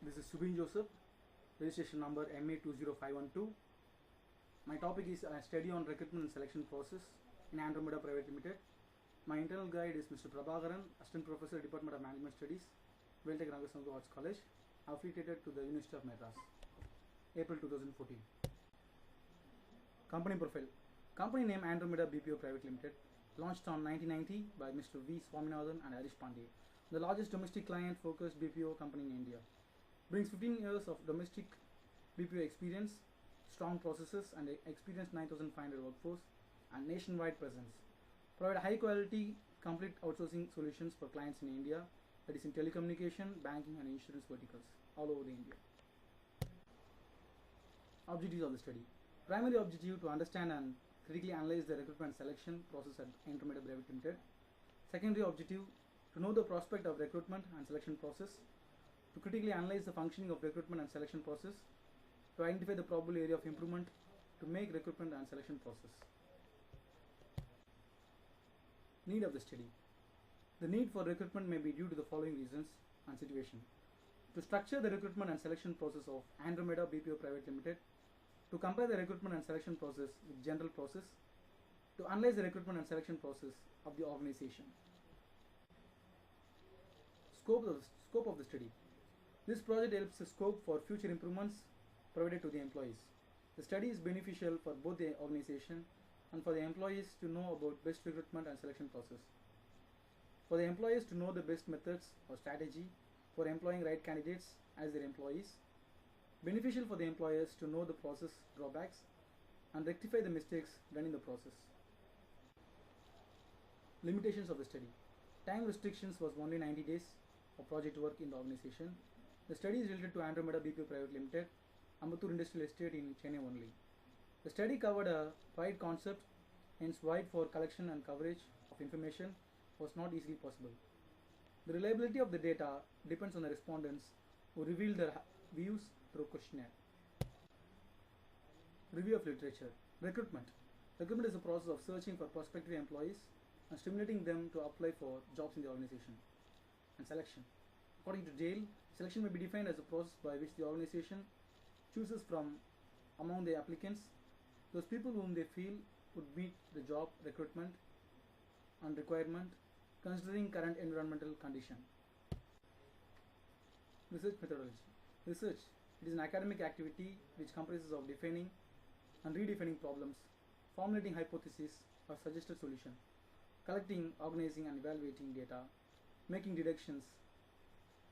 This is Subin Joseph, registration number MA20512. My topic is a study on recruitment and selection process in Andromeda Private Limited. My internal guide is Mr. Prabhakaran, Assistant Professor, Department of Management Studies, Veltech Rangasangam Arts College, affiliated to the University of Madras, April 2014. Company profile. Company name Andromeda BPO Private Limited, launched on 1990 by Mr. V. Swaminathan and Harish Pandey, the largest domestic client-focused BPO company in India. Brings 15 years of domestic BPO experience, strong processes and experienced 9,500 workforce and nationwide presence. Provide high-quality, complete outsourcing solutions for clients in India, that is in telecommunication, banking and insurance verticals all over the India. Objectives of the study. Primary objective to understand and critically analyze the recruitment selection process at Andromeda Private Limited. Secondary objective to know the prospect of recruitment and selection process, to critically analyze the functioning of recruitment and selection process, to identify the probable area of improvement to make recruitment and selection process. Need of the study. The need for recruitment may be due to the following reasons and situation. To structure the recruitment and selection process of Andromeda BPO Private Limited, to compare the recruitment and selection process with general process, to analyze the recruitment and selection process of the organization. Scope of the study. This project helps the scope for future improvements provided to the employees. The study is beneficial for both the organization and for the employees to know about best recruitment and selection process. For the employees to know the best methods or strategy for employing right candidates as their employees. Beneficial for the employers to know the process drawbacks and rectify the mistakes done in the process. Limitations of the study. Time restrictions was only 90 days of project work in the organization. The study is related to Andromeda BPO Private Limited, Ambattur Industrial Estate in Chennai only. The study covered a wide concept, hence wide for collection and coverage of information was not easily possible. The reliability of the data depends on the respondents who reveal their views through questionnaire. Review of literature. Recruitment. Recruitment is a process of searching for prospective employees and stimulating them to apply for jobs in the organization. And selection. According to Dale, selection may be defined as a process by which the organization chooses from among the applicants those people whom they feel would meet the job recruitment and requirement considering current environmental condition. Research methodology. Research. It is an academic activity which comprises of defining and redefining problems, formulating hypotheses or suggested solution, collecting, organizing and evaluating data, making deductions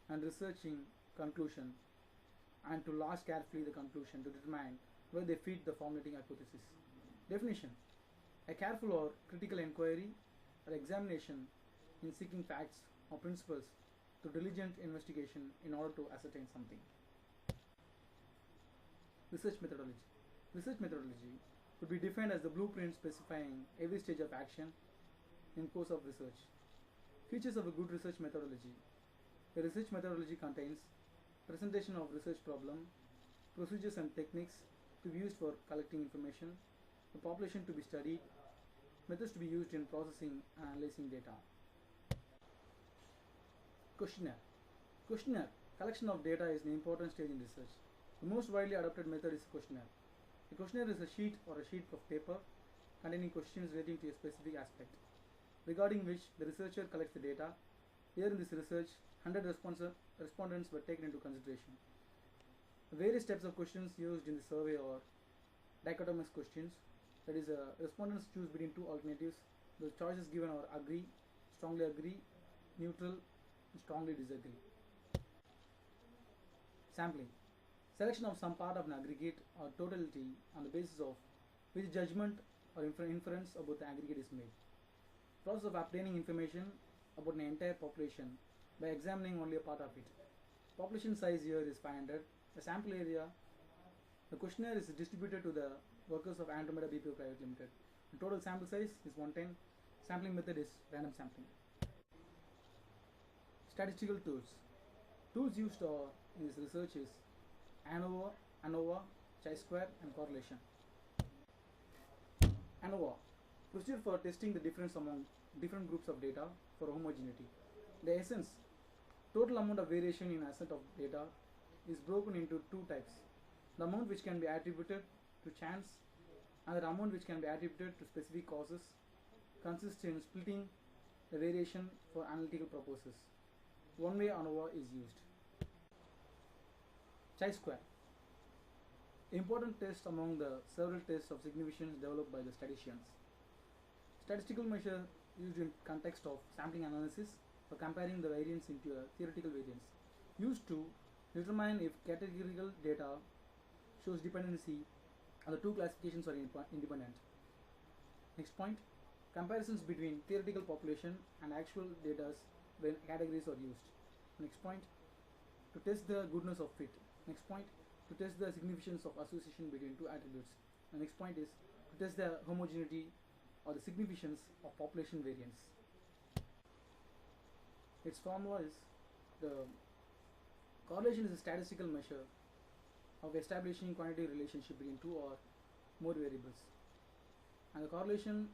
and researching conclusion, and to last carefully the conclusion to determine whether they fit the formulating hypothesis. Definition. A careful or critical inquiry or examination in seeking facts or principles to diligent investigation in order to ascertain something. Research methodology. Research methodology could be defined as the blueprint specifying every stage of action in course of research. Features of a good research methodology. A research methodology contains presentation of research problem, procedures and techniques to be used for collecting information, the population to be studied, methods to be used in processing and analyzing data. Questionnaire. Questionnaire. Collection of data is an important stage in research. The most widely adopted method is questionnaire. A questionnaire is a sheet or a sheet of paper containing questions relating to a specific aspect, regarding which the researcher collects the data. Here in this research, 100 respondents were taken into consideration. The various types of questions used in the survey are dichotomous questions, that is, respondents choose between two alternatives. The choices given are agree, strongly agree, neutral, and strongly disagree. Sampling. Selection of some part of an aggregate or totality on the basis of which judgment or inference about the aggregate is made. Process of obtaining information about an entire population by examining only a part of it. Population size here is 500. The sample area. The questionnaire is distributed to the workers of Andromeda BPO Private Limited. The total sample size is 110. Sampling method is random sampling. Statistical tools. Tools used in this research is ANOVA, chi-square and correlation. ANOVA. Procedure for testing the difference among different groups of data for homogeneity. The essence. Total amount of variation in asset of data is broken into two types. The amount which can be attributed to chance and the amount which can be attributed to specific causes consists in splitting the variation for analytical purposes. One-way ANOVA is used. Chi-square. Important test among the several tests of significance developed by the statisticians. Statistical measure used in context of sampling analysis for comparing the variance into a theoretical variance. Used to determine if categorical data shows dependency and the two classifications are independent. Next point, comparisons between theoretical population and actual data when categories are used. Next point, to test the goodness of fit. Next point, to test the significance of association between two attributes. The next point is to test the homogeneity or the significance of population variance. Its formula is the correlation is a statistical measure of establishing quantitative relationship between two or more variables, and the correlation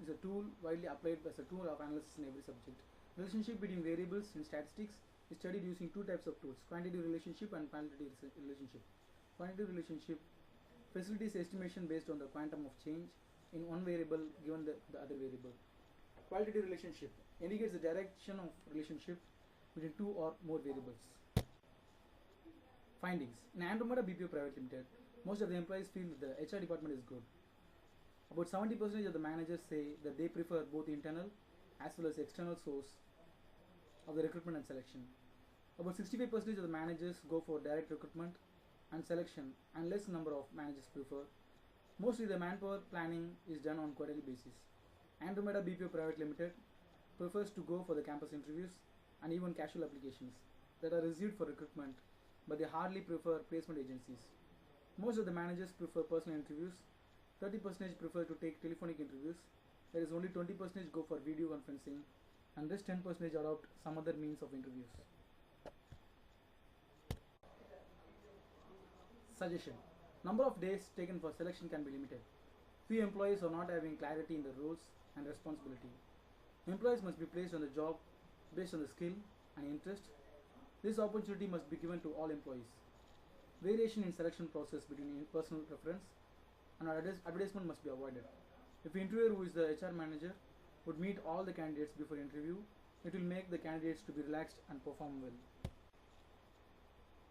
is a tool widely applied as a tool of analysis in every subject. Relationship between variables in statistics is studied using two types of tools: quantitative relationship and qualitative relationship. Quantitative relationship facilitates estimation based on the quantum of change in one variable given the other variable. Qualitative relationship indicates the direction of relationship between two or more variables. Findings. In Andromeda BPO Private Limited, most of the employees feel that the HR department is good. About 70% of the managers say that they prefer both internal as well as external source of the recruitment and selection. About 65% of the managers go for direct recruitment and selection, and less number of managers prefer. Mostly the manpower planning is done on quarterly basis. Andromeda BPO Private Limited prefers to go for the campus interviews and even casual applications that are received for recruitment, but they hardly prefer placement agencies. Most of the managers prefer personal interviews, 30% prefer to take telephonic interviews, there is only 20% go for video conferencing, and rest 10% adopt some other means of interviews. Suggestion. Number of days taken for selection can be limited. Few employees are not having clarity in the roles and responsibility. Employees must be placed on the job based on the skill and interest. This opportunity must be given to all employees. Variation in selection process between personal preference and advertisement must be avoided. If the interviewer, who is the HR manager, would meet all the candidates before interview, it will make the candidates to be relaxed and perform well.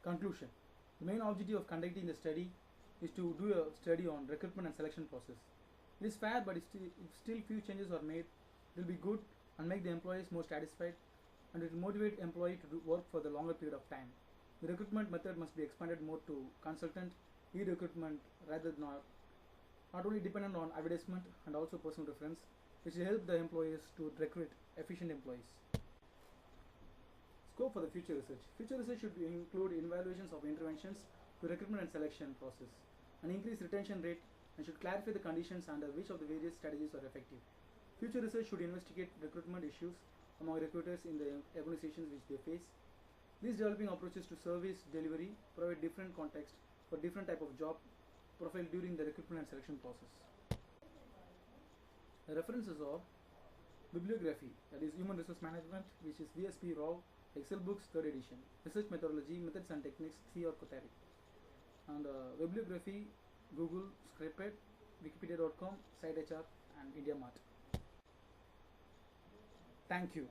Conclusion. The main objective of conducting the study is to do a study on recruitment and selection process. It is fair, but if still few changes are made, it will be good and make the employees more satisfied, and it will motivate employee to work for the longer period of time. The recruitment method must be expanded more to consultant, e-recruitment rather than not only dependent on advertisement and also personal reference, which will help the employees to recruit efficient employees. Scope for the future research. Future research should include evaluations of interventions to recruitment and selection process, and increase retention rate, and should clarify the conditions under which of the various strategies are effective. Future research should investigate recruitment issues among recruiters in the organizations which they face. These developing approaches to service delivery provide different context for different type of job profile during the recruitment and selection process. The references are bibliography, that is Human Resource Management, which is VSP Rao, Excel Books 3rd edition, Research Methodology, Methods and Techniques, Theor Kothari. And bibliography, Google, Scraped, Wikipedia.com, SiteHR and IndiaMart. Thank you.